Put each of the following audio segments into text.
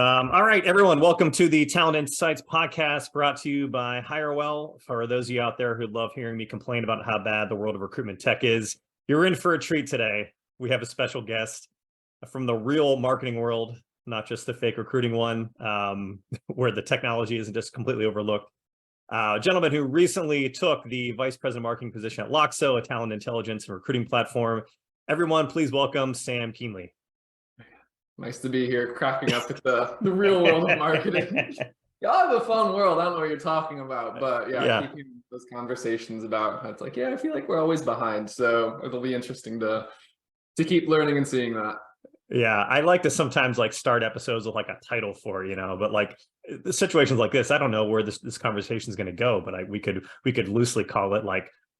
All right, everyone, welcome to the Talent Insights podcast brought to you by HireWell. For those of you out there who love hearing me complain about how bad the world of recruitment tech is, you're in for a treat today. We have a special guest from the real marketing world, not just the fake recruiting one, where the technology isn't just completely overlooked. A gentleman who recently took the vice president marketing position at Loxo, a talent intelligence and recruiting platform. Everyone, please welcome Sam Kuehnle. Nice to be here, cracking up at the real world of marketing. Y'all have a fun world. I don't know what you're talking about, but yeah, keeping those conversations about it's like, I feel like we're always behind. So it'll be interesting to keep learning and seeing that. Yeah, I like to sometimes start episodes with a title for, but the situations like this, I don't know where this conversation is going to go, but we could loosely call it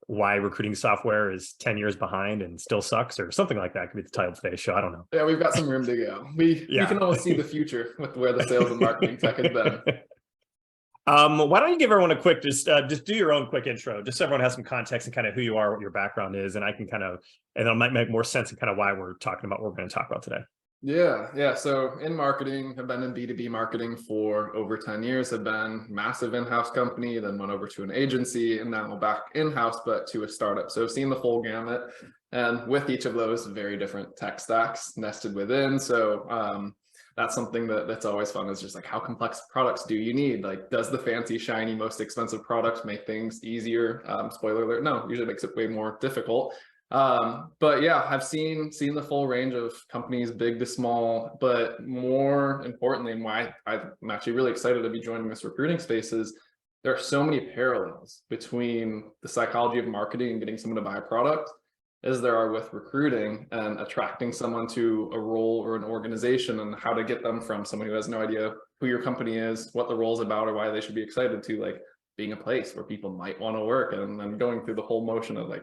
why recruiting software is 10 years behind and still sucks, or something like that could be the title of today's show. I don't know. Yeah, we've got some room to go. We can almost see the future with where the sales and marketing tech has been. Why don't you give everyone a quick, just do your own quick intro, just so everyone has some context and kind of who you are, what your background is, and I can and it might make more sense in kind of why we're talking about what we're going to talk about today. Yeah. So in marketing, I've been in B2B marketing for over 10 years, have been massive in-house company, then went over to an agency and now back in-house, but to a startup. So I've seen the full gamut, and with each of those very different tech stacks nested within. So that's something that's always fun, is just how complex products do you need? Does the fancy, shiny, most expensive product make things easier? Spoiler alert, no, usually makes it way more difficult. But yeah, I've seen the full range of companies, big to small, but more importantly, and why I'm actually really excited to be joining this recruiting space is there are so many parallels between the psychology of marketing and getting someone to buy a product as there are with recruiting and attracting someone to a role or an organization, and how to get them from someone who has no idea who your company is, what the role is about, or why they should be excited, to being a place where people might want to work, and then going through the whole motion of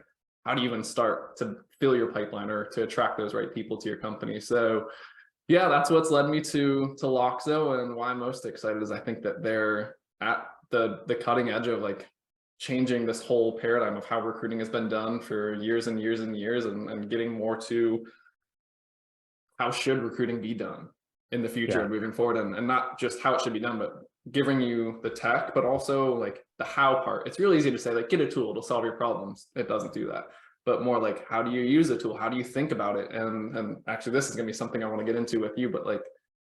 how do you even start to fill your pipeline or to attract those right people to your company? So yeah, that's what's led me to Loxo, and why I'm most excited is I think that they're at the cutting edge of changing this whole paradigm of how recruiting has been done for years and years and years, and getting more to how should recruiting be done in the future and moving forward, and not just how it should be done, but giving you the tech, but also the how part. It's really easy to say get a tool, it'll solve your problems. It doesn't do that, but more how do you use a tool? How do you think about it? And actually this is going to be something I want to get into with you, but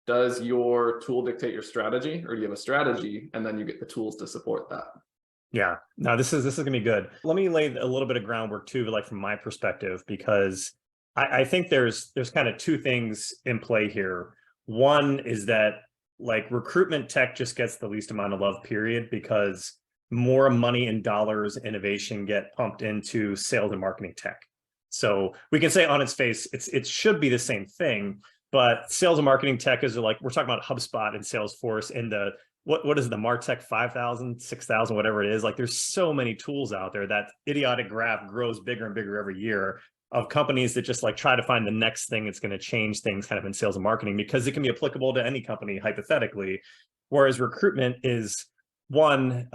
does your tool dictate your strategy, or do you have a strategy and then you get the tools to support that? Yeah, no, this is going to be good. Let me lay a little bit of groundwork too, from my perspective, because I think there's kind of two things in play here. One is that recruitment tech just gets the least amount of love, period, because more money and dollars, innovation get pumped into sales and marketing tech. So we can say on its face, it should be the same thing, but sales and marketing tech is we're talking about HubSpot and Salesforce and what is the MarTech 5,000, 6,000, whatever it is. There's so many tools out there. That idiotic graph grows bigger and bigger every year, of companies that just try to find the next thing that's going to change things kind of in sales and marketing, because it can be applicable to any company hypothetically. Whereas recruitment is one,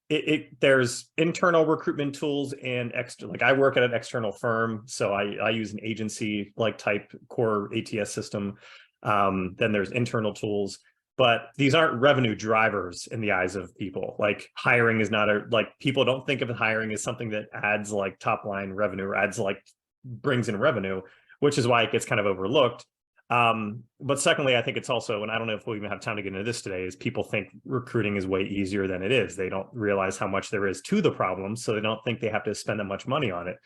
there's internal recruitment tools and external. I work at an external firm, so I use an agency type core ATS system. Then there's internal tools, but these aren't revenue drivers in the eyes of people. Hiring is not people don't think of hiring as something that adds top line revenue, or adds brings in revenue, which is why it gets kind of overlooked. But secondly, I think it's also, and I don't know if we'll even have time to get into this today, is people think recruiting is way easier than it is. They don't realize how much there is to the problem, so they don't think they have to spend that much money on it.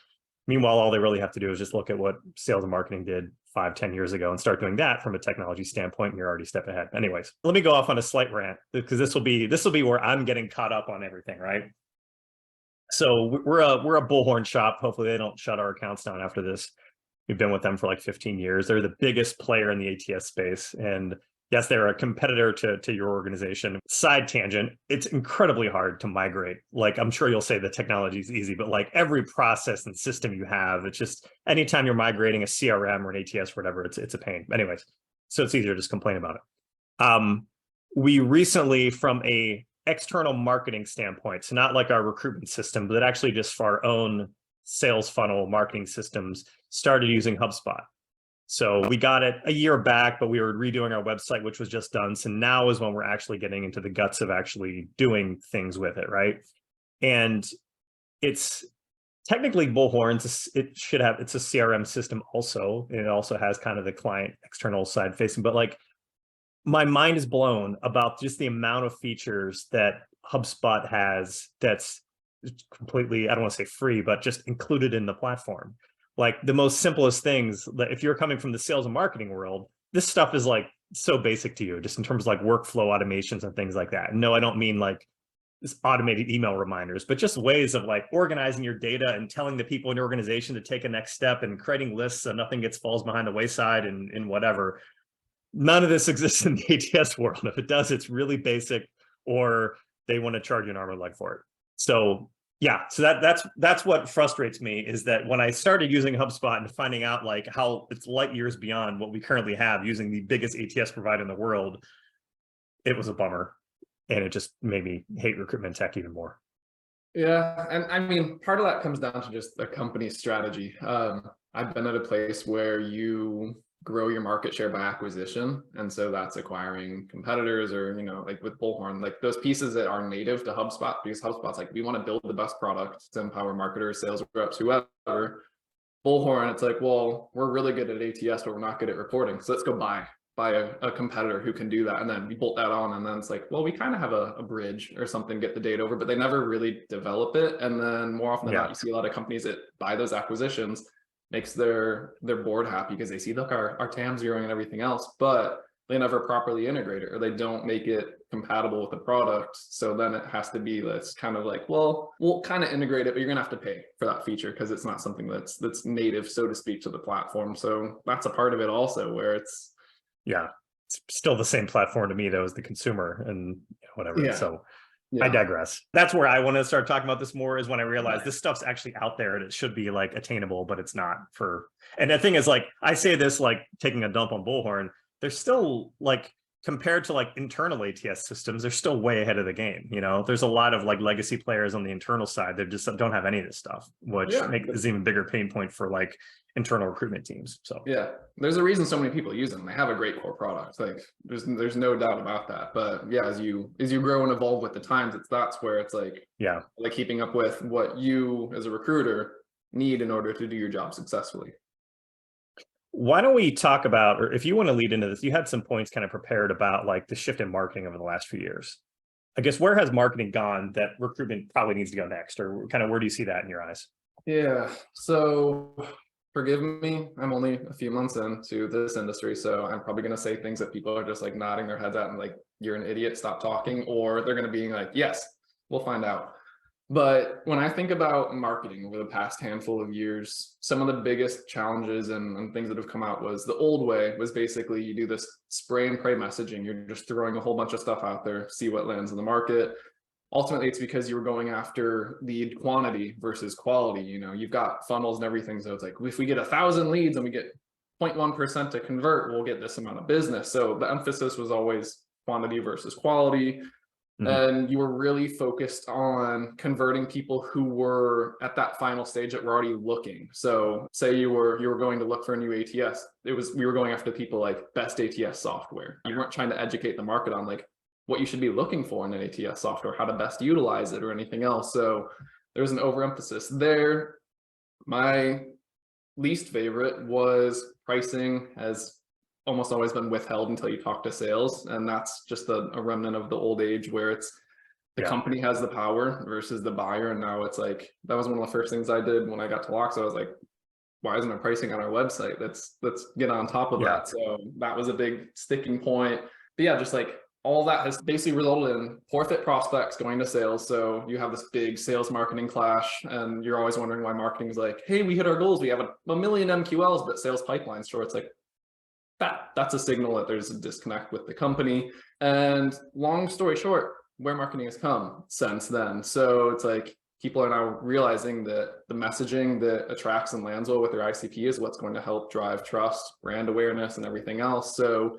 Meanwhile, all they really have to do is just look at what sales and marketing did 5-10 years ago and start doing that from a technology standpoint, and you're already a step ahead. Anyways, let me go off on a slight rant, because this will be where I'm getting caught up on everything, right? So we're a bullhorn shop. Hopefully they don't shut our accounts down after this. We've been with them for 15 years. They're the biggest player in the ATS space, and yes, they're a competitor to your organization. Side tangent, it's incredibly hard to migrate. I'm sure you'll say the technology is easy, but every process and system you have, it's just, anytime you're migrating a CRM or an ATS or whatever, it's a pain. Anyways, so it's easier to just complain about it. We recently, from a external marketing standpoint, so not our recruitment system, but actually just for our own sales funnel marketing systems, started using HubSpot. So we got it a year back, but we were redoing our website, which was just done. So now is when we're actually getting into the guts of actually doing things with it, right? And it's technically Bullhorn. It's a CRM system also, and it also has kind of the client external side facing. But like, my mind is blown about just the amount of features that HubSpot has that's completely, I don't want to say free, but just included in the platform. Like the most simplest things, that if you're coming from the sales and marketing world, this stuff is like so basic to you, just in terms of like workflow automations and things like that. And no, I don't mean like this automated email reminders, but just ways of like organizing your data and telling the people in your organization to take a next step and creating lists so nothing falls behind the wayside and whatever. None of this exists in the ATS world. If it does, it's really basic, or they want to charge you an arm and leg for it. So yeah, so that's what frustrates me, is that when I started using HubSpot and finding out like how it's light years beyond what we currently have using the biggest ATS provider in the world, it was a bummer. And it just made me hate recruitment tech even more. Yeah, and I mean, part of that comes down to just the company's strategy. I've been at a place where you grow your market share by acquisition, and so that's acquiring competitors, or like with Bullhorn, like those pieces that are native to HubSpot, because HubSpot's like, we want to build the best product to empower marketers, sales reps, whoever. Bullhorn, it's like, well, we're really good at ATS, but we're not good at reporting, so let's go buy a competitor who can do that, and then we bolt that on, and then it's like, well, we kind of have a bridge or something, get the data over, but they never really develop it. And then more often than not, you see a lot of companies that buy those acquisitions, makes their board happy because they see, look, our TAM's growing and everything else, but they never properly integrate it, or they don't make it compatible with the product. So then it has to be, that's kind of like, well, we'll kind of integrate it, but you're gonna have to pay for that feature because it's not something that's native, so to speak, to the platform. So that's a part of it also, where it's, yeah, it's still the same platform to me though as the consumer, and whatever. Yeah. So yeah. I digress. That's where I want to start talking about this more, is when I realized this stuff's actually out there and it should be like attainable, but it's not. And the thing is, like, I say this like taking a dump on Bullhorn, they're still like, compared to like internal ATS systems, they're still way ahead of the game. There's a lot of like legacy players on the internal side that just don't have any of this stuff, which is even bigger pain point for like internal recruitment teams. So yeah, there's a reason so many people use them. They have a great core product. Like there's no doubt about that. But yeah, as you grow and evolve with the times, that's where it's like, yeah, like keeping up with what you as a recruiter need in order to do your job successfully. Why don't we talk about, or if you want to lead into this, you had some points kind of prepared about like the shift in marketing over the last few years. I guess, where has marketing gone that recruitment probably needs to go next, or kind of where do you see that in your eyes? Yeah, so forgive me, I'm only a few months into this industry, so I'm probably going to say things that people are just like nodding their heads at and like, you're an idiot, stop talking, or they're going to be like, yes, we'll find out. But when I think about marketing over the past handful of years, some of the biggest challenges and things that have come out was, the old way was basically you do this spray and pray messaging. You're just throwing a whole bunch of stuff out there, see what lands in the market. Ultimately, it's because you were going after lead quantity versus quality. You've got funnels and everything. So it's like, if we get 1,000 leads and we get 0.1% to convert, we'll get this amount of business. So the emphasis was always quantity versus quality. And you were really focused on converting people who were at that final stage that were already looking. So say you were going to look for a new ATS. We were going after people like best ATS software. You weren't trying to educate the market on like what you should be looking for in an ATS software, how to best utilize it, or anything else. So there's an overemphasis there. My least favorite was pricing has almost always been withheld until you talk to sales, and that's just a remnant of the old age, where it's the company has the power versus the buyer. And now it's like, that was one of the first things I did when I got to Loxo. I was like, why isn't there pricing on our website? Let's get on top of that. So that was a big sticking point. But yeah, just like all that has basically resulted in poor fit prospects going to sales. So you have this big sales marketing clash, and you're always wondering why marketing is like, hey, we hit our goals, we have a million MQLs, but sales pipeline's short. It's like, that's a signal that there's a disconnect with the company. And long story short, where marketing has come since then. So it's like, people are now realizing that the messaging that attracts and lands well with their ICP is what's going to help drive trust, brand awareness, and everything else. So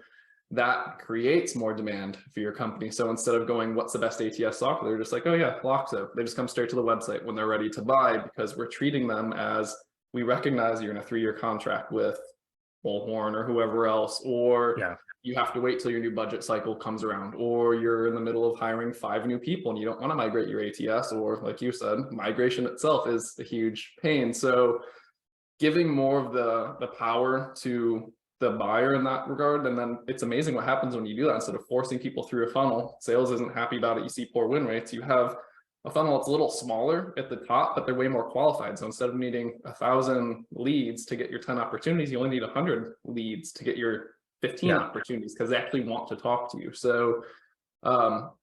that creates more demand for your company. So instead of going, what's the best ATS software, they're just like, oh yeah, Loxo. They just come straight to the website when they're ready to buy, because we're treating them as, we recognize you're in a 3-year contract with Bullhorn or whoever else, or Yeah. you have to wait till your new budget cycle comes around, or you're in the middle of hiring 5 new people and you don't want to migrate your ATS, or like you said, migration itself is a huge pain. So giving more of the power to the buyer in that regard, and then it's amazing what happens when you do that. Instead of forcing people through a funnel, sales isn't happy about it, you see poor win rates, you have a funnel that's a little smaller at the top, but they're way more qualified. So instead of needing 1,000 leads to get your 10 opportunities, you only need 100 leads to get your 15 opportunities, because they actually want to talk to you. So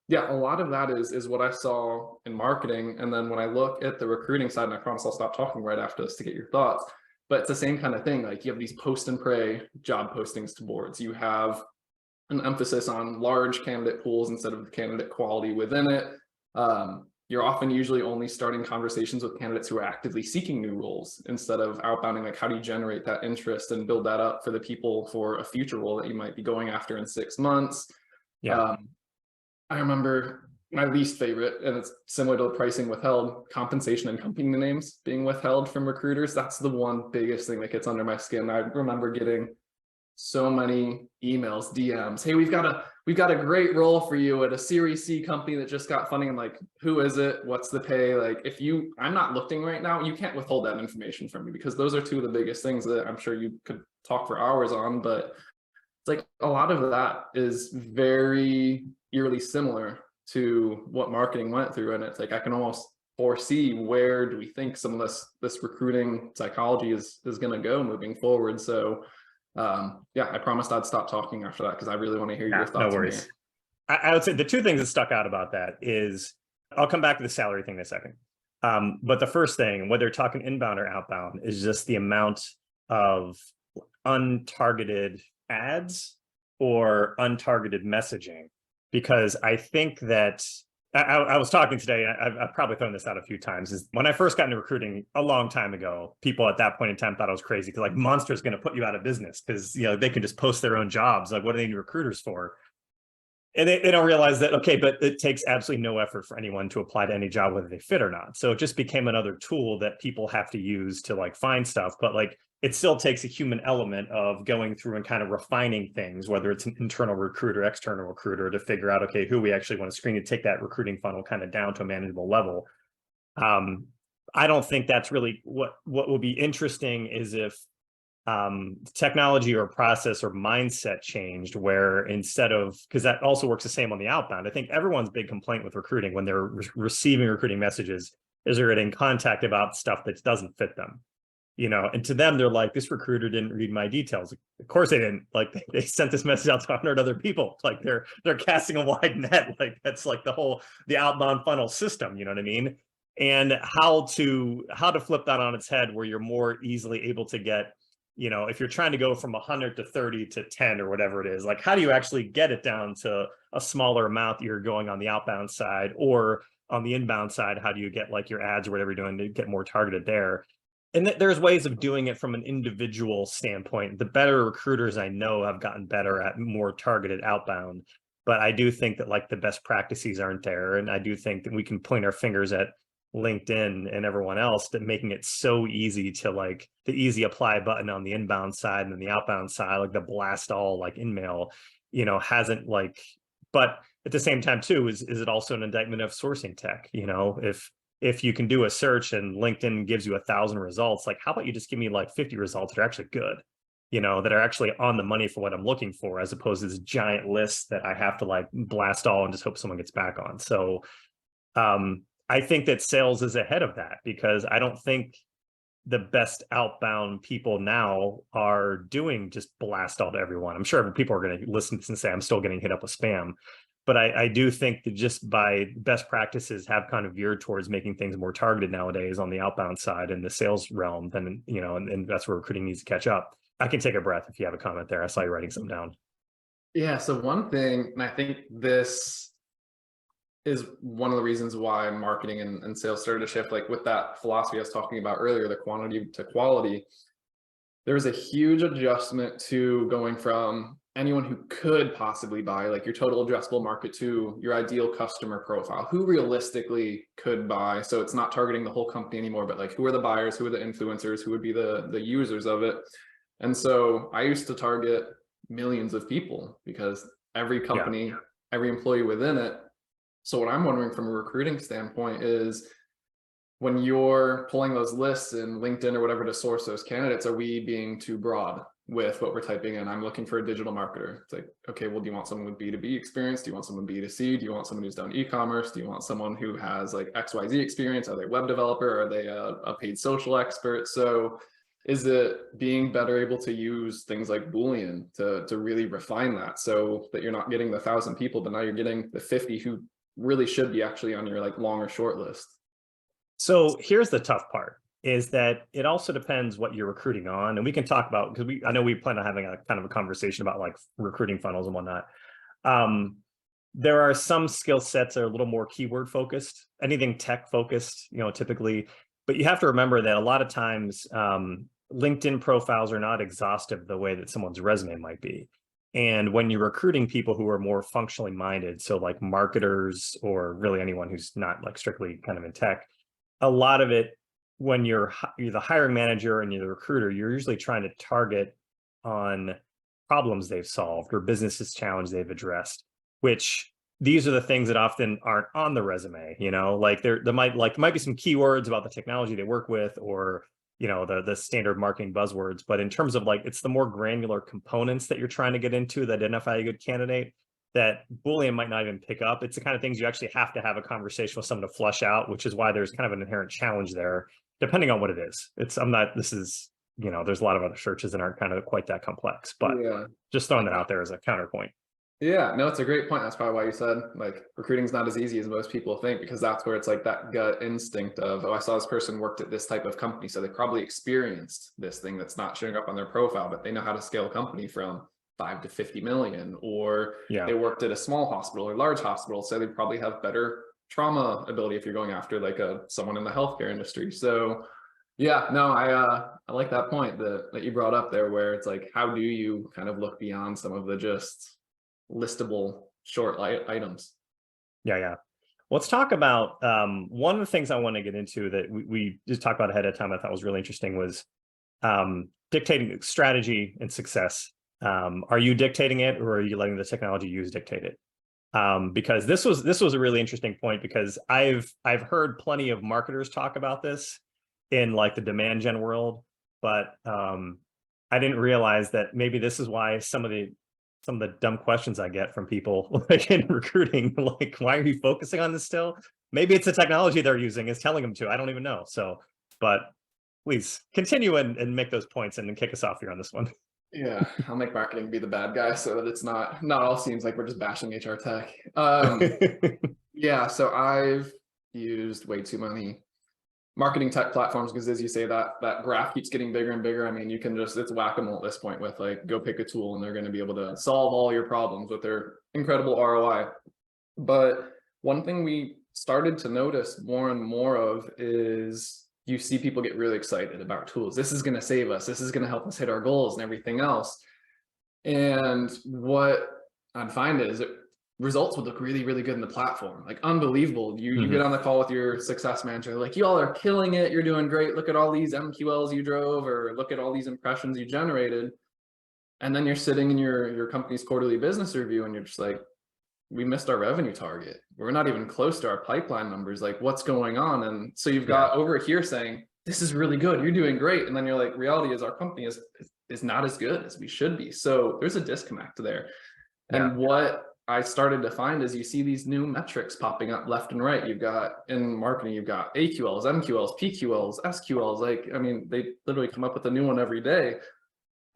yeah, a lot of that is what I saw in marketing. And then when I look at the recruiting side, and I promise I'll stop talking right after this to get your thoughts, but it's the same kind of thing. Like, you have these post and pray job postings to boards. You have an emphasis on large candidate pools instead of the candidate quality within it. You're often usually only starting conversations with candidates who are actively seeking new roles, instead of outbounding, like, how do you generate that interest and build that up for the people for a future role that you might be going after in 6 months. Yeah. I remember my least favorite, and it's similar to the pricing withheld, compensation and company names being withheld from recruiters. That's the one biggest thing that gets under my skin. I remember getting so many emails, DMs. Hey, we've got a great role for you at a Series C company that just got funding. I'm like, who is it? What's the pay? Like, I'm not looking right now, you can't withhold that information from me, because those are two of the biggest things that I'm sure you could talk for hours on. But it's like a lot of that is very eerily similar to what marketing went through. And it's like, I can almost foresee where do we think some of this recruiting psychology is going to go moving forward. So yeah, I promised I'd stop talking after that, because I really want to hear your No thoughts. worries. I would say the two things that stuck out about that is, I'll come back to the salary thing in a second. But the first thing, whether you're talking inbound or outbound, is just the amount of untargeted ads or untargeted messaging. Because I think that I was talking today, I've probably thrown this out a few times, is when I first got into recruiting a long time ago, people at that point in time thought I was crazy, because like, Monster's going to put you out of business because, you know, they can just post their own jobs. Like, what do they need recruiters for? And they don't realize that, okay, but it takes absolutely no effort for anyone to apply to any job, whether they fit or not. So it just became another tool that people have to use to like find stuff. But like, it still takes a human element of going through and kind of refining things, whether it's an internal recruiter, external recruiter, to figure out, okay, who we actually want to screen, to take that recruiting funnel kind of down to a manageable level. I don't think that's really what will be interesting, is if technology or process or mindset changed, where instead of, because that also works the same on the outbound. I think everyone's big complaint with recruiting when they're receiving recruiting messages is they're getting contact about stuff that doesn't fit them, you know, and to them, they're like, this recruiter didn't read my details. Of course they didn't. Like, they sent this message out to 100 other people. Like, they're casting a wide net. Like, that's like the outbound funnel system, you know what I mean? And how to flip that on its head, where you're more easily able to get, you know, if you're trying to go from 100 to 30 to 10 or whatever it is, like, how do you actually get it down to a smaller amount that you're going on the outbound side, or on the inbound side, how do you get like your ads or whatever you're doing to get more targeted there? And there's ways of doing it from an individual standpoint. The better recruiters I know have gotten better at more targeted outbound, but I do think that like the best practices aren't there. And I do think that we can point our fingers at LinkedIn and everyone else, that making it so easy to like the easy apply button on the inbound side, and then the outbound side, like the blast all like InMail, you know, hasn't like, but at the same time too, is it also an indictment of sourcing tech? You know, if you can do a search and LinkedIn gives you 1,000 results, like, how about you just give me like 50 results that are actually good, you know, that are actually on the money for what I'm looking for, as opposed to this giant list that I have to like blast all and just hope someone gets back on. So I think that sales is ahead of that, because I don't think the best outbound people now are doing just blast all to everyone. I'm sure people are going to listen to this and say, I'm still getting hit up with spam. But I do think that just by best practices have kind of veered towards making things more targeted nowadays on the outbound side in the sales realm, then, you know, and that's where recruiting needs to catch up. I can take a breath if you have a comment there. I saw you writing something down. Yeah, so one thing, and I think this is one of the reasons why marketing and sales started to shift, like with that philosophy I was talking about earlier, the quantity to quality. There's a huge adjustment to going from anyone who could possibly buy, like your total addressable market, to your ideal customer profile, who realistically could buy. So it's not targeting the whole company anymore, but like, who are the buyers, who are the influencers, who would be the users of it. And so I used to target millions of people because every company, every employee within it. So what I'm wondering from a recruiting standpoint is, when you're pulling those lists in LinkedIn or whatever to source those candidates, are we being too broad with what we're typing in? I'm looking for a digital marketer. It's like, okay, well, do you want someone with B2B experience? Do you want someone B2C? Do you want someone who's done e-commerce? Do you want someone who has like XYZ experience? Are they a web developer? Are they a paid social expert? So is it being better able to use things like Boolean to really refine that, so that you're not getting the 1,000 people, but now you're getting the 50 who really should be actually on your like long or short list? So here's the tough part, is that it also depends what you're recruiting on. And we can talk about, because I know we plan on having a kind of a conversation about like recruiting funnels and whatnot. There are some skill sets that are a little more keyword focused, anything tech focused, typically, but you have to remember that a lot of times LinkedIn profiles are not exhaustive the way that someone's resume might be. And when you're recruiting people who are more functionally minded, so like marketers or really anyone who's not like strictly kind of in tech, a lot of it, when you're the hiring manager and you're the recruiter, you're usually trying to target on problems they've solved or businesses challenge they've addressed, which these are the things that often aren't on the resume. Like there might be some keywords about the technology they work with, or the standard marketing buzzwords, but in terms of like, it's the more granular components that you're trying to get into that identify a good candidate that Boolean might not even pick up. It's the kind of things you actually have to have a conversation with someone to flush out, which is why there's kind of an inherent challenge there, depending on what it is. There's a lot of other searches that aren't kind of quite that complex, but just throwing that out there as a counterpoint. Yeah, no, it's a great point. That's probably why you said like recruiting's not as easy as most people think, because that's where it's like that gut instinct of, oh, I saw this person worked at this type of company, so they probably experienced this thing that's not showing up on their profile, but they know how to scale a company from 5 to 50 million, or they worked at a small hospital or large hospital, so they probably have better trauma ability if you're going after like someone in the healthcare industry. So yeah, no, I like that point that you brought up there, where it's like, how do you kind of look beyond some of the just listable short items? Yeah. Let's talk about one of the things I want to get into that we just talked about ahead of time I thought was really interesting was dictating strategy and success. Are you dictating it, or are you letting the technology use dictate it? Because this was a really interesting point, because I've heard plenty of marketers talk about this in like the demand gen world, but I didn't realize that maybe this is why some of the dumb questions I get from people like in recruiting, like, why are you focusing on this still? Maybe it's the technology they're using is telling them to. I don't even know. So, but please continue and make those points and then kick us off here on this one. Yeah, I'll make marketing be the bad guy so that it's not all seems like we're just bashing HR tech. Yeah, so I've used way too many marketing tech platforms, because as you say, that graph keeps getting bigger and bigger. I mean, you can just, it's whack-a-mole at this point with like, go pick a tool and they're going to be able to solve all your problems with their incredible ROI. But one thing we started to notice more and more of is, you see people get really excited about tools. This is going to save us. This is going to help us hit our goals and everything else. And what I'd find is results would look really, really good in the platform, like unbelievable. You get on the call with your success manager, like, you all are killing it. You're doing great. Look at all these MQLs you drove, or look at all these impressions you generated. And then you're sitting in your company's quarterly business review and you're just like, we missed our revenue target. We're not even close to our pipeline numbers. Like, what's going on? And so you've got over here saying, this is really good. You're doing great. And then you're like, reality is our company is not as good as we should be. So there's a disconnect there. And what I started to find is, you see these new metrics popping up left and right. You've got in marketing, you've got AQLs, MQLs, PQLs, SQLs. Like, I mean, they literally come up with a new one every day.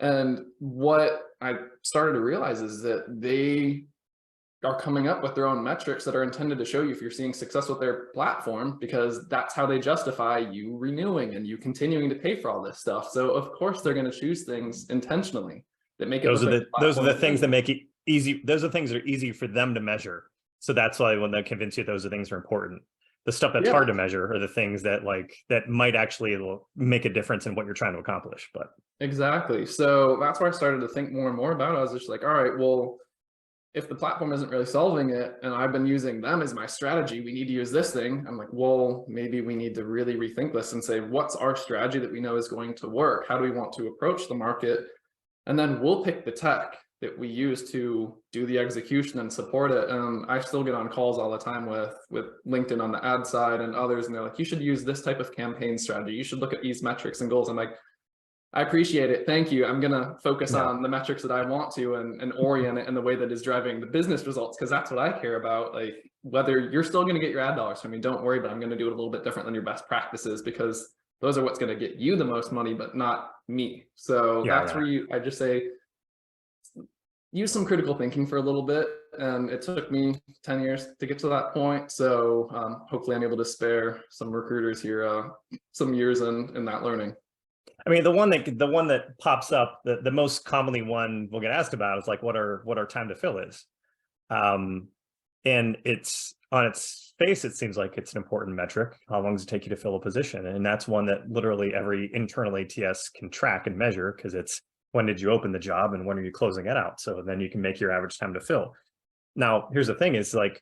And what I started to realize is that they are coming up with their own metrics that are intended to show you if you're seeing success with their platform, because that's how they justify you renewing and you continuing to pay for all this stuff. So of course they're going to choose things intentionally that make it those are the things that make it easy. Those are things that are easy for them to measure. So that's why when they convince you those are things are important. The stuff that's hard to measure are the things that that might actually make a difference in what you're trying to accomplish. But exactly. So that's where I started to think more and more about it. I was just like, all right, well, if the platform isn't really solving it and I've been using them as my strategy, we need to use this thing. I'm like, well, maybe we need to really rethink this and say, what's our strategy that we know is going to work? How do we want to approach the market? And then we'll pick the tech that we use to do the execution and support it. I still get on calls all the time with LinkedIn on the ad side and others, and they're like, you should use this type of campaign strategy. You should look at these metrics and goals. I'm like, I appreciate it. Thank you. I'm going to focus on the metrics that I want to and orient it in the way that is driving the business results, because that's what I care about. Like, whether you're still going to get your ad dollars from me, don't worry, but I'm going to do it a little bit different than your best practices, because those are what's going to get you the most money, but not me. So that's where I just say, use some critical thinking for a little bit. And it took me 10 years to get to that point. So hopefully I'm able to spare some recruiters here some years in that learning. I mean, the one that pops up, the most commonly one we'll get asked about is like, what our time to fill is. And it's on its face, it seems like it's an important metric. How long does it take you to fill a position? And that's one that literally every internal ATS can track and measure, because it's when did you open the job and when are you closing it out? So then you can make your average time to fill. Now, here's the thing is like,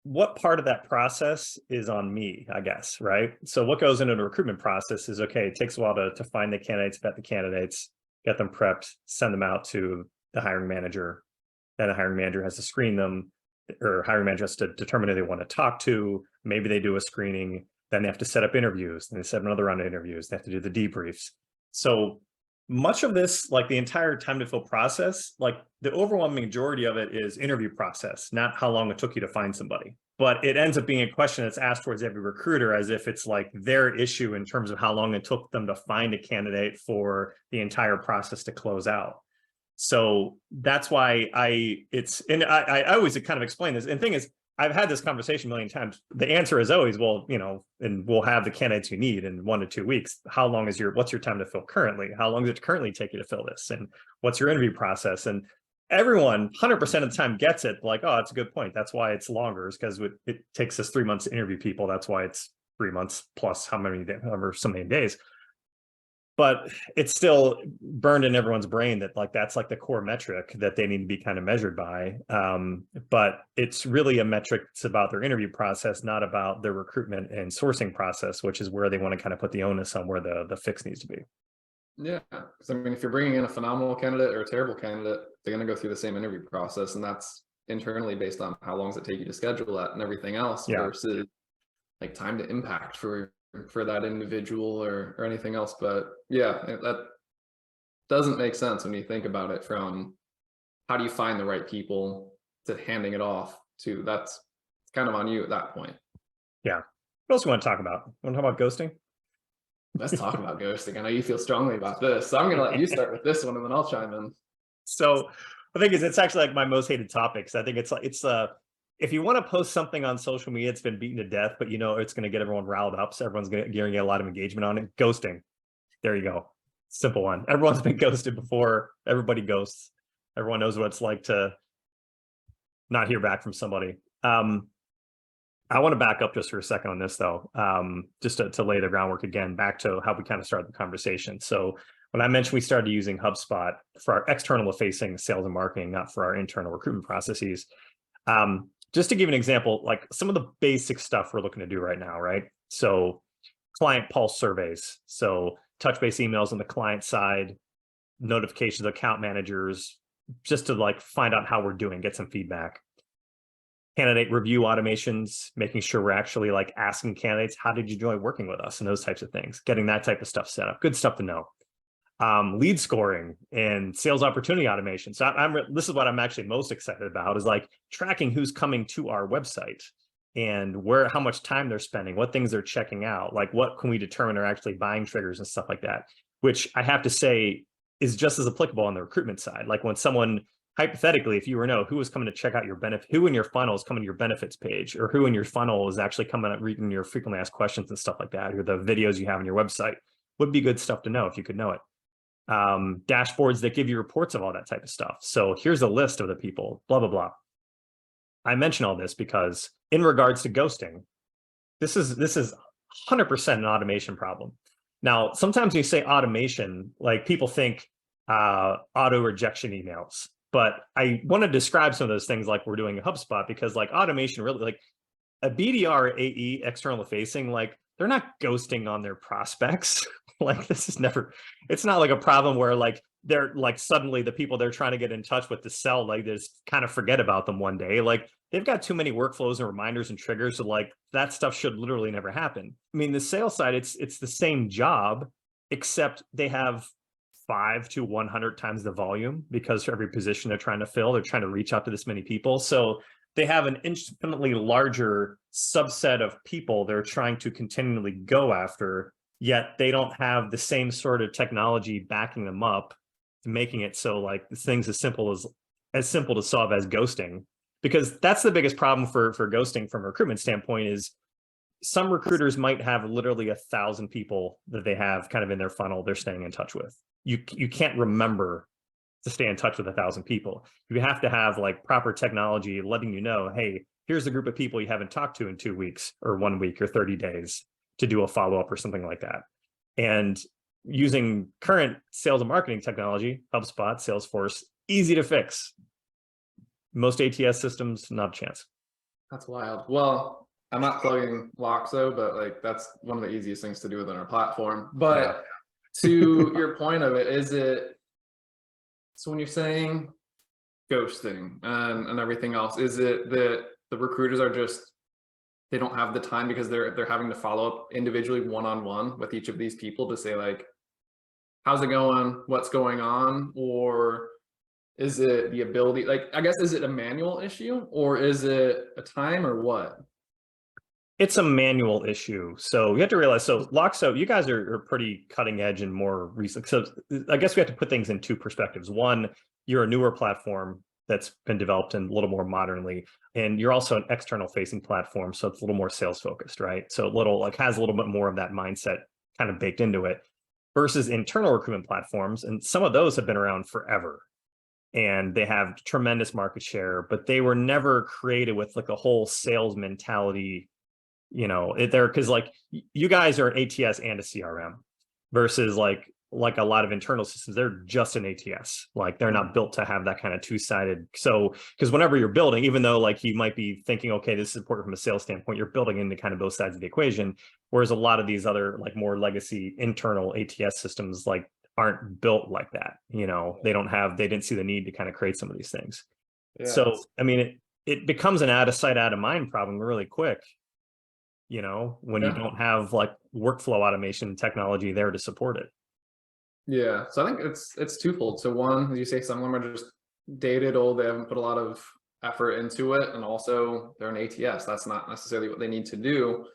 what part of that process is on me, I guess, right? So what goes into the recruitment process is, okay, it takes a while to find the candidates, vet the candidates, get them prepped, send them out to the hiring manager. Then the hiring manager has to screen them, or hiring manager has to determine who they want to talk to. Maybe they do a screening, then they have to set up interviews, then they set up another round of interviews, they have to do the debriefs. So much of this, like the entire time to fill process, like the overwhelming majority of it is interview process, not how long it took you to find somebody. But it ends up being a question that's asked towards every recruiter as if it's like their issue in terms of how long it took them to find a candidate for the entire process to close out. So that's why I always kind of explain this. And the thing is, I've had this conversation a million times. The answer is always, well, and we'll have the candidates you need in 1 to 2 weeks. How long is what's your time to fill currently? How long does it currently take you to fill this? And what's your interview process? And everyone 100% of the time gets it, like, oh, it's a good point. That's why it's longer, is because it takes us 3 months to interview people. That's why it's 3 months plus however so many days. But it's still burned in everyone's brain that like that's like the core metric that they need to be kind of measured by. But it's really a metric that's about their interview process, not about their recruitment and sourcing process, which is where they want to kind of put the onus on where the fix needs to be. Yeah, because I mean, if you're bringing in a phenomenal candidate or a terrible candidate, they're going to go through the same interview process, and that's internally based on how long does it take you to schedule that and everything else, versus like time to impact for that individual or anything else. But yeah, that doesn't make sense when you think about it from how do you find the right people to handing it off to. That's kind of on you at that point. Yeah. What else do you want to talk about? Want to talk about ghosting? Let's talk about ghosting. I know you feel strongly about this, so I'm going to let you start with this one and then I'll chime in. So the thing is, it's actually like my most hated topics. I think it's if you want to post something on social media, it's been beaten to death, but it's going to get everyone riled up. So everyone's going to get a lot of engagement on it. Ghosting. There you go. Simple one. Everyone's been ghosted before. Everybody ghosts. Everyone knows what it's like to not hear back from somebody. I want to back up just for a second on this, though, just to lay the groundwork again, back to how we kind of started the conversation. So when I mentioned we started using HubSpot for our external facing sales and marketing, not for our internal recruitment processes, just to give an example, like some of the basic stuff we're looking to do right now, right? So client pulse surveys. So touch base emails on the client side, notifications of account managers, just to like find out how we're doing, get some feedback. Candidate review automations, making sure we're actually like asking candidates, how did you enjoy working with us? And those types of things, getting that type of stuff set up. Good stuff to know. Lead scoring and sales opportunity automation. So this is what I'm actually most excited about, is like tracking who's coming to our website and how much time they're spending, what things they're checking out, like what can we determine are actually buying triggers and stuff like that, which I have to say is just as applicable on the recruitment side. Like when someone, hypothetically, if you were to know who was coming to check out your benefit, who in your funnel is coming to your benefits page, or who in your funnel is actually coming at reading your frequently asked questions and stuff like that, or the videos you have on your website, would be good stuff to know if you could know it. Dashboards that give you reports of all that type of stuff. So here's a list of the people, blah, blah, blah. I mention all this because in regards to ghosting, this is 100% an automation problem. Now, sometimes when you say automation, like people think auto rejection emails, But I want to describe some of those things like we're doing in HubSpot, because like automation really, like a BDR AE external facing, like they're not ghosting on their prospects. Like this is never, it's not like a problem where like they're like suddenly the people they're trying to get in touch with to sell, like just kind of forget about them one day. Like they've got too many workflows and reminders and triggers. So like that stuff should literally never happen. I mean, the sales side, it's the same job, except they have 5 to 100 times the volume, because for every position they're trying to fill, they're trying to reach out to this many people. So they have an infinitely larger subset of people they're trying to continually go after, yet they don't have the same sort of technology backing them up, making it so like things as simple to solve as ghosting. Because that's the biggest problem for ghosting from a recruitment standpoint is some recruiters might have literally 1,000 people that they have kind of in their funnel they're staying in touch with. You can't remember to stay in touch with 1,000 people. You have to have like proper technology letting you know, hey, here's a group of people you haven't talked to in 2 weeks or 1 week or 30 days to do a follow-up or something like that. And using current sales and marketing technology, HubSpot, Salesforce, easy to fix. Most ATS systems, not a chance. That's wild. Well, I'm not plugging Loxo, but like that's one of the easiest things to do within our platform. But Yeah. to your point of it, is it, so when you're saying ghosting and everything else, is it that the recruiters are just, they don't have the time because they're having to follow up individually one-on-one with each of these people to say like, how's it going? What's going on? Or is it the ability, like, I guess, is it a manual issue or is it a time or what? It's a manual issue. So you have to realize, so Loxo, you guys are pretty cutting edge and more recent. So I guess we have to put things in two perspectives. One, you're a newer platform that's been developed and a little more modernly. And you're also an external facing platform. So it's a little more sales focused, right? So has a little bit more of that mindset kind of baked into it versus internal recruitment platforms. And some of those have been around forever. And they have tremendous market share, but they were never created with like a whole sales mentality. Because like you guys are an ATS and a CRM versus like a lot of internal systems, they're just an ATS. Like they're not built to have that kind of two-sided. So because whenever you're building, even though like you might be thinking, okay, this is important from a sales standpoint, you're building into kind of both sides of the equation. Whereas a lot of these other like more legacy internal ATS systems like aren't built like that. They didn't see the need to kind of create some of these things. Yeah. So I mean, it becomes an out of sight, out of mind problem really quick. When you don't have like workflow automation technology there to support it. Yeah, so I think it's twofold. So one, as you say, some of them are just dated, old, they haven't put a lot of effort into it, and also they're an ATS. That's not necessarily what they need to do.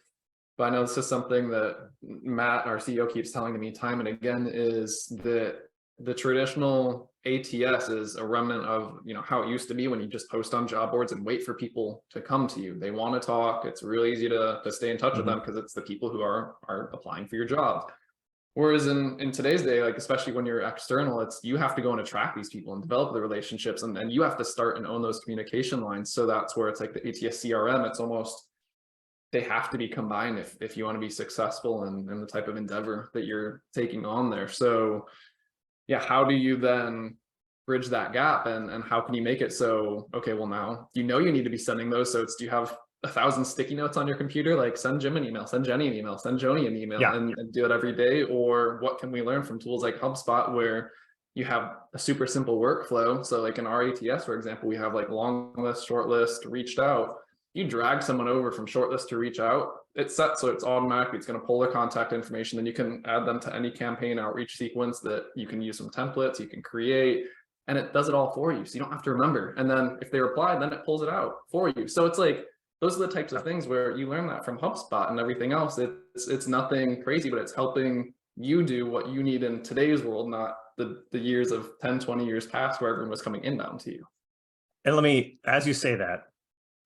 But I know this is something that Matt, our CEO, keeps telling me time and again, is that the traditional ATS is a remnant of how it used to be when you just post on job boards and wait for people to come to you. They want to talk. It's really easy to stay in touch with them because it's the people who are applying for your job. Whereas in today's day, like especially when you're external, you have to go and attract these people and develop the relationships, and you have to start and own those communication lines. So that's where it's like the ATS CRM, it's almost, they have to be combined if you want to be successful in the type of endeavor that you're taking on there. So yeah, how do you then bridge that gap and how can you make it so, okay, well now, you need to be sending those. So do you have 1,000 sticky notes on your computer? Like send Jim an email, send Jenny an email, send Joni an email, and do it every day? Or what can we learn from tools like HubSpot where you have a super simple workflow? So like in our ATS, for example, we have like long list, short list, reached out. You drag someone over from shortlist to reach out, it's set so it's automatic. It's going to pull their contact information. Then you can add them to any campaign outreach sequence that you can use some templates you can create, and it does it all for you. So you don't have to remember. And then if they reply, then it pulls it out for you. So it's like, those are the types of things where you learn that from HubSpot and everything else. It's nothing crazy, but it's helping you do what you need in today's world, not the years of 10, 20 years past where everyone was coming inbound to you. And as you say that,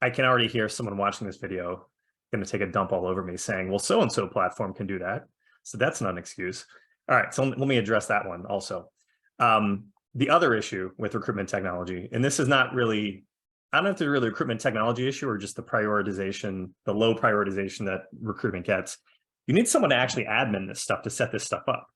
I can already hear someone watching this video going to take a dump all over me saying, well, so-and-so platform can do that. So that's not an excuse. All right, so let me address that one also. The other issue with recruitment technology, and this is not really, I don't know if it's really a recruitment technology issue or just the prioritization, the low prioritization that recruitment gets. You need someone to actually admin this stuff, to set this stuff up.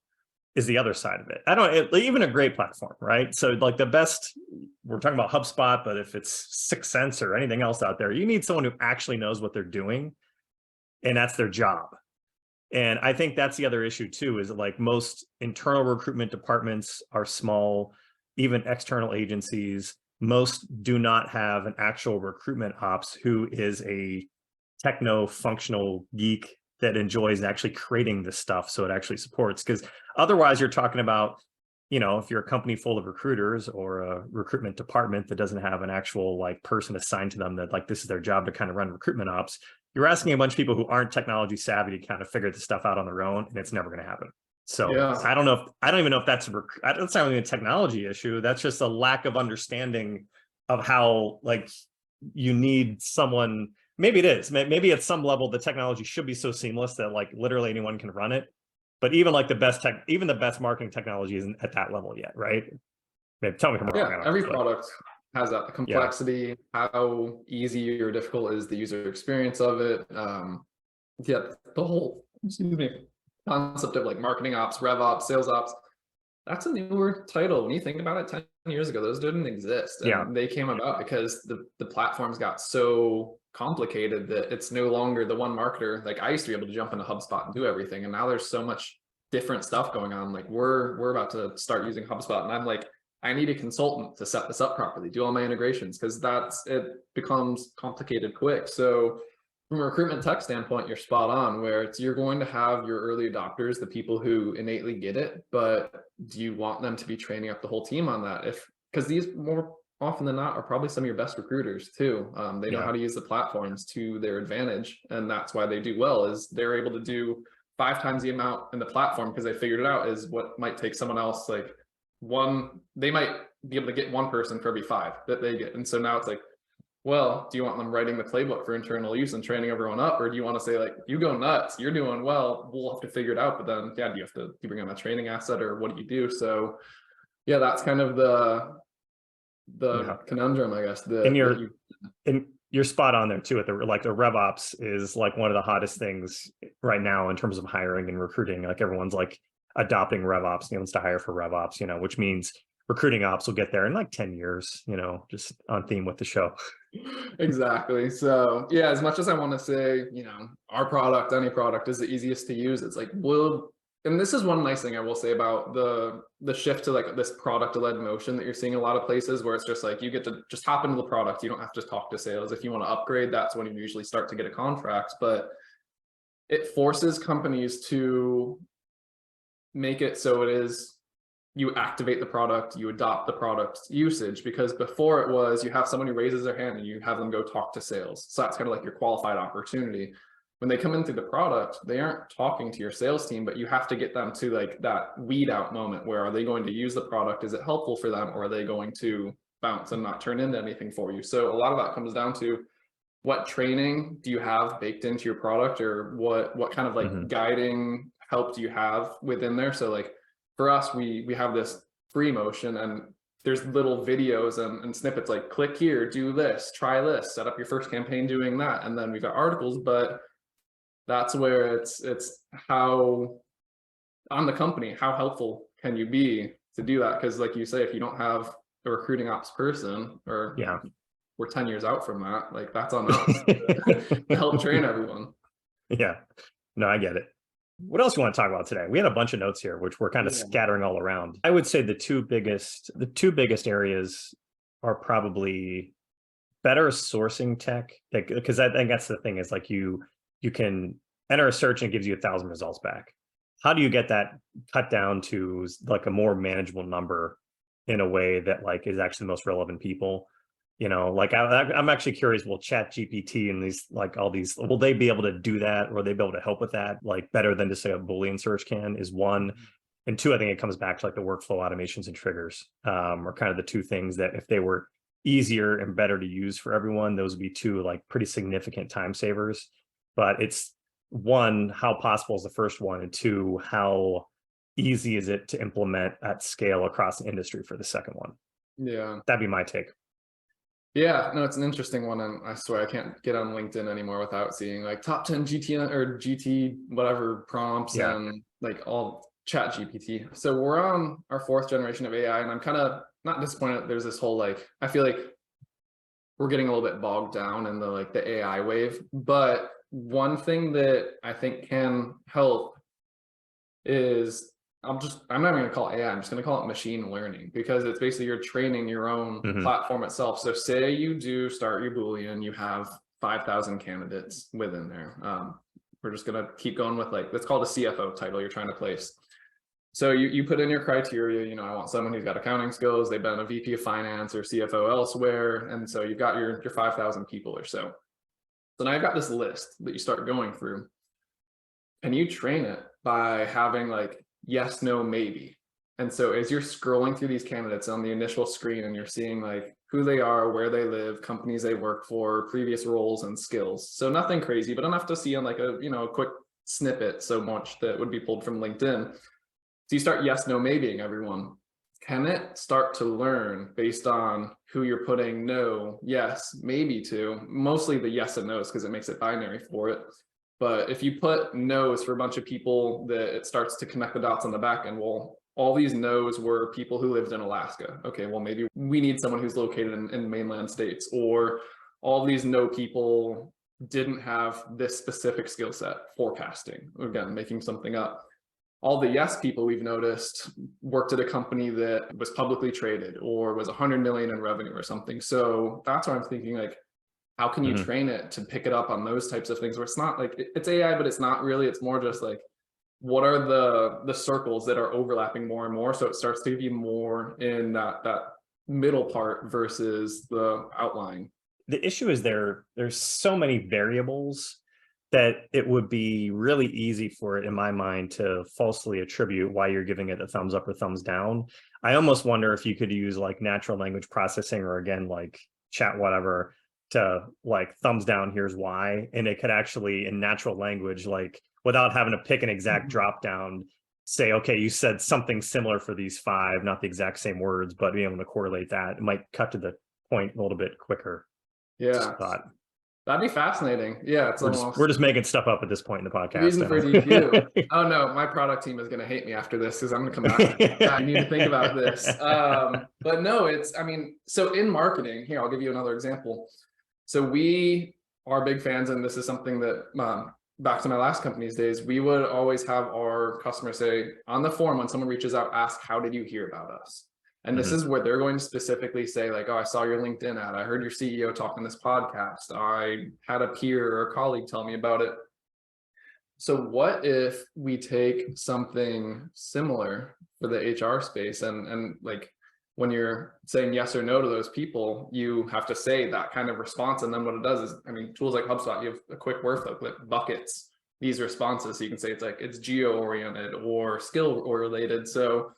is the other side of it. I don't even a great platform, right? So like the best, we're talking about HubSpot, but if it's 6 Sense or anything else out there, you need someone who actually knows what they're doing, and that's their job. And I think that's the other issue too, is like most internal recruitment departments are small, even external agencies, most do not have an actual recruitment ops who is a techno-functional geek that enjoys actually creating this stuff so it actually supports. Because otherwise you're talking about, if you're a company full of recruiters or a recruitment department that doesn't have an actual like person assigned to them that like this is their job to kind of run recruitment ops, you're asking a bunch of people who aren't technology savvy to kind of figure this stuff out on their own, and it's never going to happen. So Yeah. I don't even know if that's not really a technology issue. That's just a lack of understanding of how like you need someone. Maybe it is. Maybe at some level the technology should be so seamless that like literally anyone can run it. But even like the best marketing technology isn't at that level yet, right? Maybe tell me if I'm wrong. Yeah, every product has that. The complexity, how easy or difficult is the user experience of it. Yeah, the whole concept of like marketing ops, rev ops, sales ops, that's a newer title. When you think about it, 10 years ago, those didn't exist. And they came about because the platforms got so complicated that it's no longer the one marketer. Like I used to be able to jump into HubSpot and do everything. And now there's so much different stuff going on. Like we're about to start using HubSpot, and I'm like, I need a consultant to set this up properly, do all my integrations, because it becomes complicated quick. So from a recruitment tech standpoint, you're spot on, where you're going to have your early adopters, the people who innately get it, but do you want them to be training up the whole team on that? Because these more often than not are probably some of your best recruiters too. They know how to use the platforms to their advantage, and that's why they do well, is they're able to do 5 times the amount in the platform because they figured it out, is what might take someone else like they might be able to get 1 person for every 5 that they get. And so now it's like, well, do you want them writing the playbook for internal use and training everyone up? Or do you want to say like, you go nuts, you're doing well, we'll have to figure it out. But then, do you bring on a training asset, or what do you do? So yeah, that's kind of the conundrum, I guess. And you're spot on there too. At the RevOps is like one of the hottest things right now in terms of hiring and recruiting. Like everyone's like adopting RevOps, wants to hire for RevOps, which means recruiting ops will get there in like 10 years, just on theme with the show. Exactly. So yeah, as much as I want to say, our product, any product is the easiest to use, it's like, and this is one nice thing I will say about the shift to like this product-led motion that you're seeing in a lot of places, where it's just like, you get to just hop into the product. You don't have to talk to sales. If you want to upgrade, that's when you usually start to get a contract, but it forces companies to make it so it is, you activate the product, you adopt the product's usage, because before it was, you have someone who raises their hand and you have them go talk to sales. So that's kind of like your qualified opportunity. When they come in through the product, they aren't talking to your sales team, but you have to get them to like that weed out moment where, are they going to use the product? Is it helpful for them? Or are they going to bounce and not turn into anything for you? So a lot of that comes down to, what training do you have baked into your product, or what kind of like guiding help do you have within there? So like for us, we have this free motion, and there's little videos and snippets like, click here, do this, try this, set up your first campaign doing that. And then we've got articles, but that's where it's how, on the company, how helpful can you be to do that? Because like you say, if you don't have a recruiting ops person, or we're 10 years out from that, like that's on us to help train everyone. Yeah, no, I get it. What else you want to talk about today? We had a bunch of notes here, which we're kind of scattering all around. I would say the two biggest areas are probably better sourcing tech, because I think that's the thing, is like you can enter a search and it gives you 1,000 results back. How do you get that cut down to like a more manageable number in a way that like is actually the most relevant people? Like I'm actually curious, will ChatGPT and these, like all these, will they be able to do that? Or will they be able to help with that? Like better than just say a Boolean search can, is one. And two, I think it comes back to like the workflow automations and triggers, are kind of the two things that if they were easier and better to use for everyone, those would be two like pretty significant time savers. But it's one, how possible is the first one? And two, how easy is it to implement at scale across the industry for the second one? Yeah. That'd be my take. Yeah, no, it's an interesting one. And I swear I can't get on LinkedIn anymore without seeing like top 10 GT or GT whatever prompts, and like all Chat GPT. So we're on our 4th generation of AI, and I'm kind of not disappointed. There's this whole like, I feel like we're getting a little bit bogged down in the AI wave. But one thing that I think can help is I'm not even gonna call it AI, I'm just gonna call it machine learning, because it's basically you're training your own platform itself. So say you do start your Boolean, you have 5,000 candidates within there. We're just gonna keep going with let's call it a CFO title you're trying to place. So you put in your criteria, I want someone who's got accounting skills, they've been a VP of finance or CFO elsewhere. And so you've got your 5,000 people or so. So now you've got this list that you start going through. And you train it by having yes, no, maybe. And so as you're scrolling through these candidates on the initial screen and you're seeing who they are, where they live, companies they work for, previous roles and skills. So nothing crazy, but enough to see on a quick snippet so much that would be pulled from LinkedIn. So you start yes, no, maybeing everyone. Can it start to learn based on who you're putting no, yes, maybe to? Mostly the yes and no's, because it makes it binary for it. But if you put no's for a bunch of people, that it starts to connect the dots on the back end. Well, all these no's were people who lived in Alaska. Okay, well, maybe we need someone who's located in mainland states. Or all these no people didn't have this specific skill set, forecasting. Again, making something up. All the yes people we've noticed worked at a company that was publicly traded or was 100 million in revenue or something. So that's what I'm thinking, how can you train it to pick it up on those types of things where it's not it's AI, but it's not really, it's more just what are the circles that are overlapping more and more. So it starts to be more in that middle part versus the outline. The issue is there's so many variables that it would be really easy for it, in my mind, to falsely attribute why you're giving it a thumbs up or thumbs down. I almost wonder if you could use natural language processing, or again, chat whatever, to thumbs down, here's why. And it could actually, in natural language, without having to pick an exact drop down, say, okay, you said something similar for these 5, not the exact same words, but being able to correlate that. It might cut to the point a little bit quicker. Yeah. That'd be fascinating. Yeah, we're just making stuff up at this point in the podcast. Reason for DQ. Oh no, my product team is going to hate me after this, because I'm going to come back. I need to think about this. But no, so in marketing, here, I'll give you another example. So we are big fans, and this is something that, back to my last company's days, we would always have our customers say on the form, when someone reaches out, ask, how did you hear about us? And this is where they're going to specifically say oh, I saw your LinkedIn ad. I heard your CEO talk on this podcast. I had a peer or a colleague tell me about it. So what if we take something similar for the HR space and when you're saying yes or no to those people, you have to say that kind of response. And then what it does is, tools like HubSpot, you have a quick workflow that buckets these responses. So you can say it's geo-oriented or skill-related. So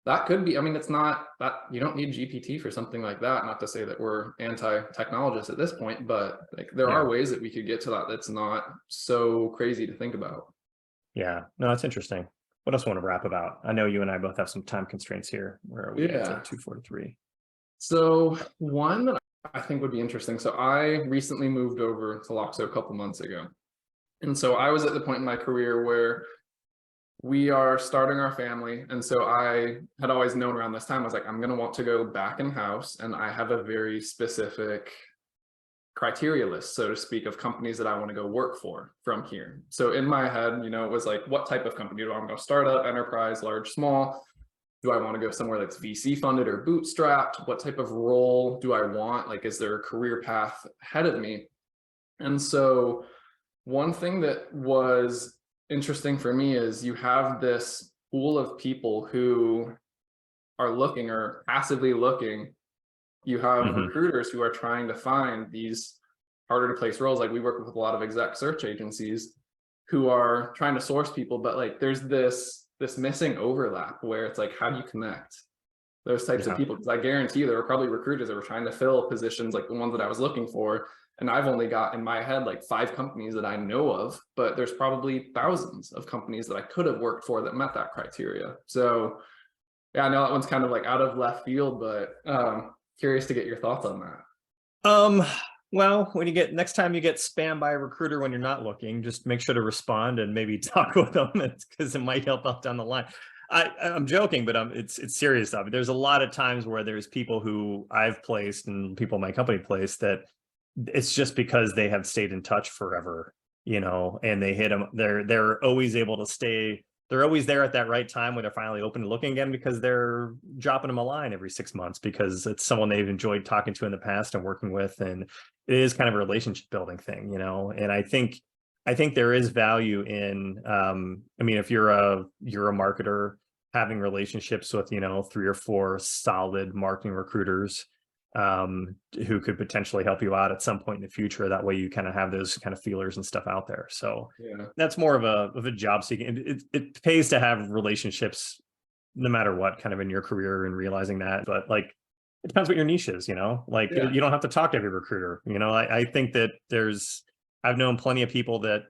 that could be, it's not that you don't need GPT for something like that. Not to say that we're anti-technologists at this point, but there are ways that we could get to that that's not so crazy to think about. Yeah, no, that's interesting. What else want to wrap about? I know you and I both have some time constraints here. Where are we at 2:43? So one that I think would be interesting. So I recently moved over to Loxo a couple months ago. And so I was at the point in my career where we are starting our family. And so I had always known around this time, I was I'm going to want to go back in house. And I have a very specific criteria list, so to speak, of companies that I want to go work for from here. So in my head, it was what type of company do I want to go? Startup, enterprise, large, small? Do I want to go somewhere that's VC funded or bootstrapped? What type of role do I want? Is there a career path ahead of me? And so one thing that was interesting for me is you have this pool of people who are looking or passively looking. You have recruiters who are trying to find these harder to place roles. We work with a lot of exec search agencies who are trying to source people, but there's this missing overlap where it's how do you connect those types of people? Because I guarantee you there were probably recruiters that were trying to fill positions like the ones that I was looking for. And I've only got in my head 5 companies that I know of, but there's probably thousands of companies that I could have worked for that met that criteria. So yeah, I know that one's kind of out of left field, but curious to get your thoughts on that. Well, when you get next time you get spammed by a recruiter when you're not looking, just make sure to respond and maybe talk with them because it might help out down the line. I'm joking, but it's serious stuff. There's a lot of times where there's people who I've placed and people in my company placed that it's just because they have stayed in touch forever, and they hit them. They're always able to stay. They're always there at that right time when they're finally open to looking again because they're dropping them a line every 6 months because it's someone they've enjoyed talking to in the past and working with, and it is kind of a relationship building thing, And I think there is value in. I mean, if you're a marketer, having relationships with 3 or 4 solid marketing recruiters who could potentially help you out at some point in the future. That way you kind of have those kind of feelers and stuff out there. So Yeah. that's more of a job seeking. It pays to have relationships no matter what kind of in your career and realizing that. But like it depends what your niche is, like Yeah. you don't have to talk to every recruiter. I think that I've known plenty of people that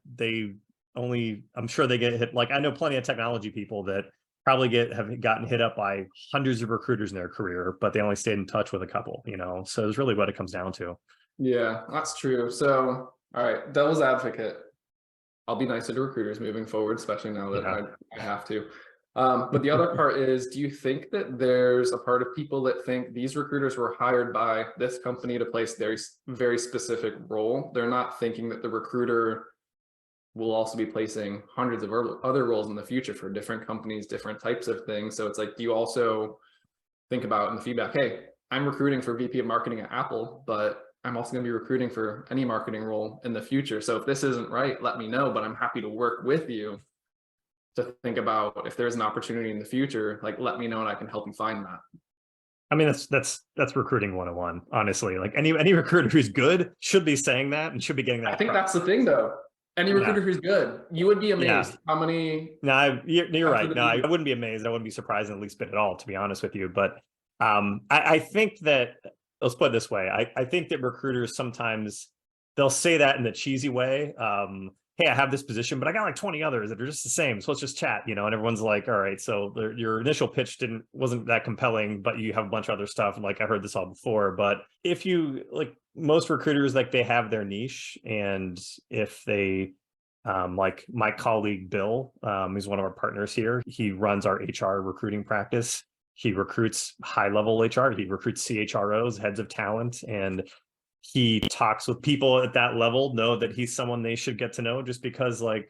I'm sure they get hit. Like I know plenty of technology people that probably have gotten hit up by hundreds of recruiters in their career, but they only stayed in touch with a couple, So it's really what it comes down to. Yeah, that's true. So, all right, devil's advocate. I'll be nicer to recruiters moving forward, especially now that Yeah. I have to. But the other part is, do you think that there's a part of people that think these recruiters were hired by this company to place their very specific role? They're not thinking that the recruiter will also be placing hundreds of other roles in the future for different companies, different types of things. So it's like, do you also think about in the feedback, hey, I'm recruiting for VP of marketing at Apple, but I'm also going to be recruiting for any marketing role in the future. So if this isn't right, let me know, but I'm happy to work with you to think about if there's an opportunity in the future, like let me know and I can help you find that. I mean, that's recruiting 101, honestly. Like any recruiter who's good should be saying that and should be getting that. I think that's the thing though. Any recruiter who's good, you would be amazed how many. No, you're right. No, I wouldn't be amazed. I wouldn't be surprised in the least bit at all, to be honest with you. But I think that, let's put it this way. I think that recruiters sometimes they'll say that in the cheesy way. Hey, I have this position, but I got like 20 others that are just the same. So let's just chat, and everyone's like, all right, so your initial pitch wasn't that compelling, but you have a bunch of other stuff. And like, I heard this all before, but if you like most recruiters, like they have their niche. And if they, like my colleague, Bill, who's one of our partners here, he runs our HR recruiting practice. He recruits high level HR. He recruits CHROs, heads of talent, and he talks with people at that level, know that he's someone they should get to know just because like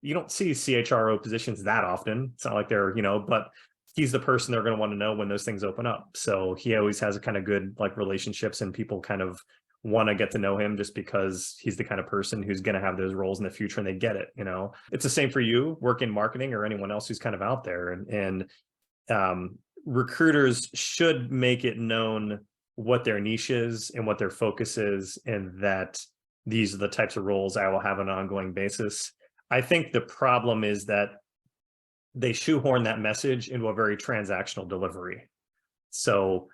you don't see CHRO positions that often. It's not like they're, but he's the person they're going to want to know when those things open up. So he always has a kind of good like relationships and people kind of want to get to know him just because he's the kind of person who's going to have those roles in the future and they get it. It's the same for you work in marketing or anyone else who's kind of out there and recruiters should make it known what their niche is and what their focus is, and that these are the types of roles I will have on an ongoing basis. I think the problem is that they shoehorn that message into a very transactional delivery. So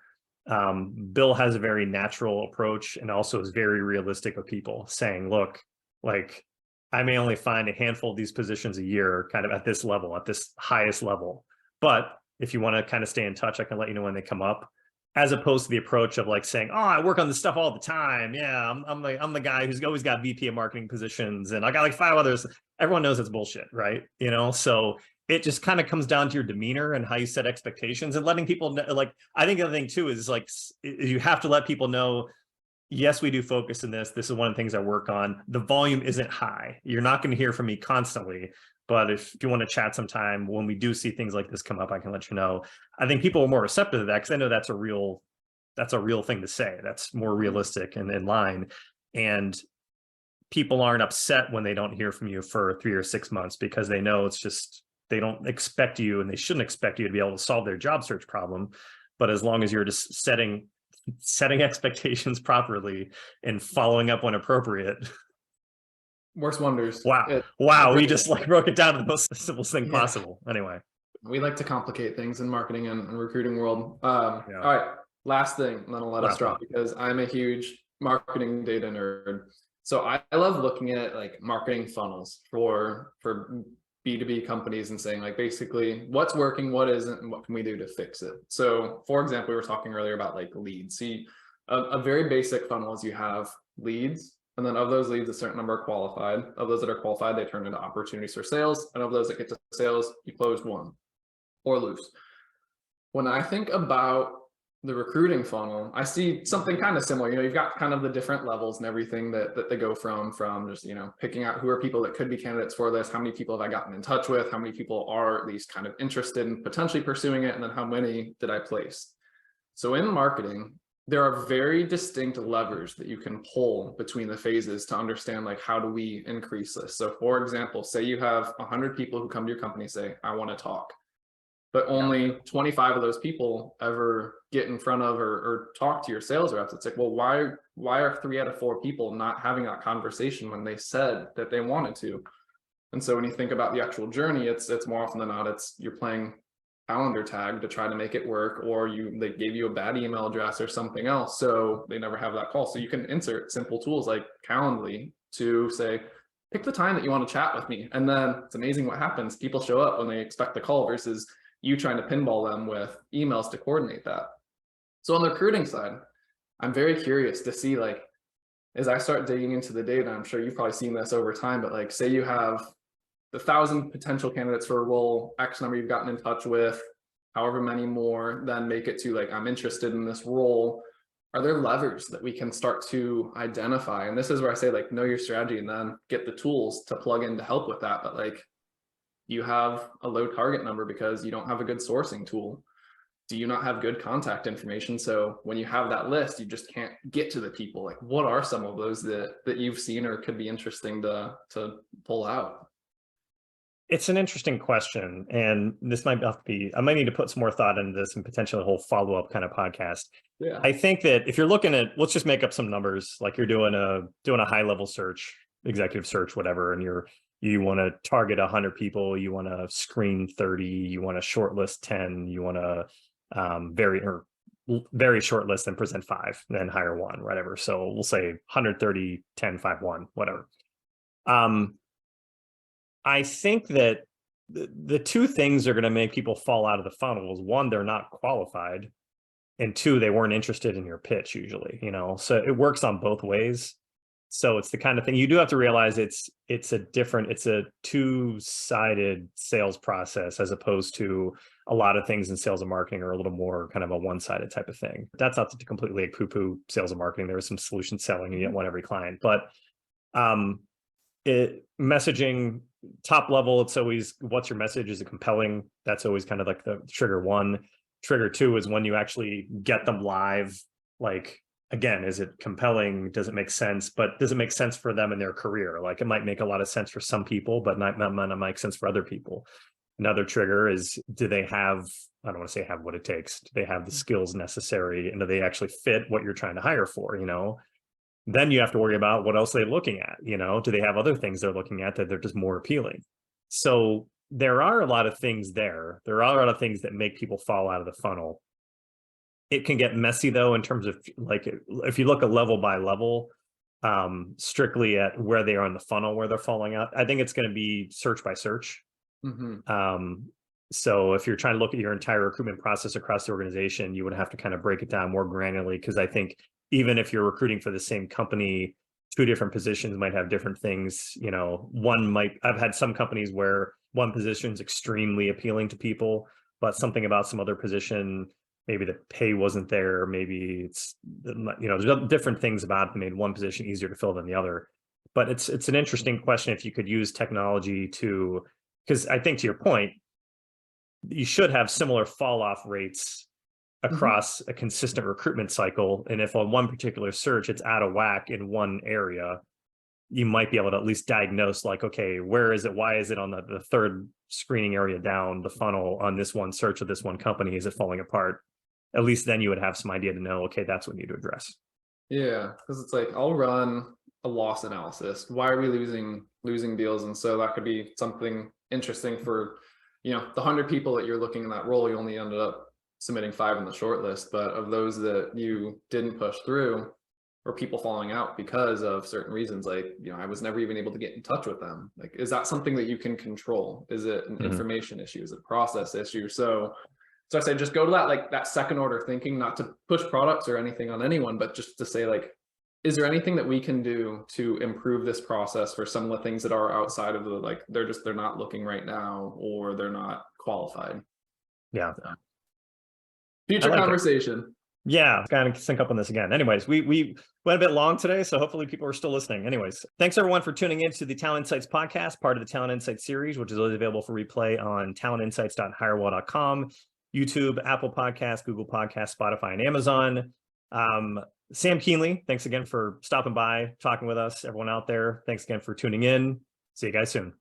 Bill has a very natural approach and also is very realistic with people, saying, look, like I may only find a handful of these positions a year kind of at this level, at this highest level. But if you want to kind of stay in touch, I can let you know when they come up. As opposed to the approach of like saying, oh, I work on this stuff all the time. Yeah, I'm the guy who's always got VP of marketing positions and I got like 5 others. Everyone knows it's bullshit, right? So it just kind of comes down to your demeanor and how you set expectations and letting people know. Like, I think the other thing too is like, you have to let people know, yes, we do focus in this. This is one of the things I work on. The volume isn't high. You're not going to hear from me constantly. But if you want to chat sometime, when we do see things like this come up, I can let you know. I think people are more receptive to that because I know that's a real thing to say. That's more realistic and in line. And people aren't upset when they don't hear from you for 3 or 6 months because they know it's just, they don't expect you and they shouldn't expect you to be able to solve their job search problem. But as long as you're just setting expectations properly and following up when appropriate. Works wonders. Wow. We just like broke it down to the most simplest thing possible. Anyway, we like to complicate things in marketing and recruiting world. All right, last thing, and then I'll let us drop because I'm a huge marketing data nerd. So I love looking at like marketing funnels for B2B companies and saying like basically what's working, what isn't, and what can we do to fix it. So for example, we were talking earlier about like leads. See, a very basic funnel is you have leads, and then of those leads, a certain number are qualified. Of those that are qualified, they turn into opportunities for sales. And of those that get to sales, you close one or lose. When I think about the recruiting funnel, I see something kind of similar. You've got kind of the different levels and everything that they go from just, picking out who are people that could be candidates for this, how many people have I gotten in touch with, how many people are at least kind of interested in potentially pursuing it, and then how many did I place. So in marketing, there are very distinct levers that you can pull between the phases to understand, like, how do we increase this? So for example, say you have 100 people who come to your company, say, I want to talk, but only 25 of those people ever get in front of or talk to your sales reps. It's like, well, why are 3 out of 4 people not having that conversation when they said that they wanted to? And so when you think about the actual journey, it's more often than not, you're playing calendar tag to try to make it work, or they gave you a bad email address or something else, so they never have that call. So you can insert simple tools like Calendly to say, pick the time that you want to chat with me. And then it's amazing what happens. People show up when they expect the call versus you trying to pinball them with emails to coordinate that. So on the recruiting side, I'm very curious to see, like, as I start digging into the data, I'm sure you've probably seen this over time, but like, say you have the 1,000 potential candidates for a role, X number you've gotten in touch with, however many more then make it to, like, I'm interested in this role. Are there levers that we can start to identify? And this is where I say, like, know your strategy and then get the tools to plug in to help with that. But like, you have a low target number because you don't have a good sourcing tool. Do you not have good contact information? So when you have that list, you just can't get to the people. Like, what are some of those that you've seen or could be interesting to pull out? It's an interesting question, and this might have to be, I might need to put some more thought into this and potentially a whole follow-up kind of podcast. Yeah. I think that if you're looking at, let's just make up some numbers, like you're doing a high level search, executive search, whatever, and you want to target 100 people, you want to screen 30, you want to shortlist 10, you want to very short list and present 5, then hire 1, whatever. So we'll say 130, 10, 5, 1, whatever. I think that the 2 things are going to make people fall out of the funnel is, 1, they're not qualified, and 2, they weren't interested in your pitch usually, so it works on both ways. So it's the kind of thing you do have to realize it's a 2-sided sales process, as opposed to a lot of things in sales and marketing are a little more kind of a one-sided type of thing. That's not to completely like poo-poo sales and marketing. There is some solution selling, you don't want every client, but messaging top level, it's always, what's your message? Is it compelling? That's always kind of like the trigger 1. Trigger 2 is when you actually get them live. Like, again, is it compelling? Does it make sense? But does it make sense for them in their career? Like, it might make a lot of sense for some people, but not make sense for other people. Another trigger is, do they have, I don't want to say have what it takes. Do they have the skills necessary? And do they actually fit what you're trying to hire for? Then you have to worry about what else they're looking at. Do they have other things they're looking at that they're just more appealing? So there are a lot of things there. There are a lot of things that make people fall out of the funnel. It can get messy though, in terms of, like, if you look at level by level, strictly at where they are in the funnel, where they're falling out. I think it's going to be search by search. Mm-hmm. So if you're trying to look at your entire recruitment process across the organization, you would have to kind of break it down more granularly, because I think even if you're recruiting for the same company, 2 different positions might have different things. I've had some companies where one position is extremely appealing to people, but something about some other position, maybe the pay wasn't there, maybe it's, there's different things about it that made one position easier to fill than the other. But it's an interesting question if you could use technology to, because I think, to your point, you should have similar fall off rates across a consistent recruitment cycle. And if on one particular search it's out of whack in one area, you might be able to at least diagnose, like, okay, where is it? Why is it on the 3rd screening area down the funnel on this one search of this one company? Is it falling apart? At least then you would have some idea to know, okay, that's what we need to address. Yeah, because it's like, I'll run a loss analysis. Why are we losing deals? And so that could be something interesting for, the 100 people that you're looking in that role, you only ended up submitting 5 in the short list, but of those that you didn't push through, or people falling out because of certain reasons, like, I was never even able to get in touch with them. Like, is that something that you can control? Is it an information issue? Is it a process issue? So So I say just go to that, like that second order thinking, not to push products or anything on anyone, but just to say like, is there anything that we can do to improve this process for some of the things that are outside of the, like, they're not looking right now, or they're not qualified. Yeah. So, future like conversation. Yeah, kind of sync up on this again. Anyways, we went a bit long today, so hopefully people are still listening. Anyways, thanks everyone for tuning in to the Talent Insights podcast, part of the Talent Insights series, which is always available for replay on talentinsights.hirewall.com, YouTube, Apple Podcasts, Google Podcasts, Spotify, and Amazon. Sam Kuehnle, thanks again for stopping by, talking with us. Everyone out there, thanks again for tuning in. See you guys soon.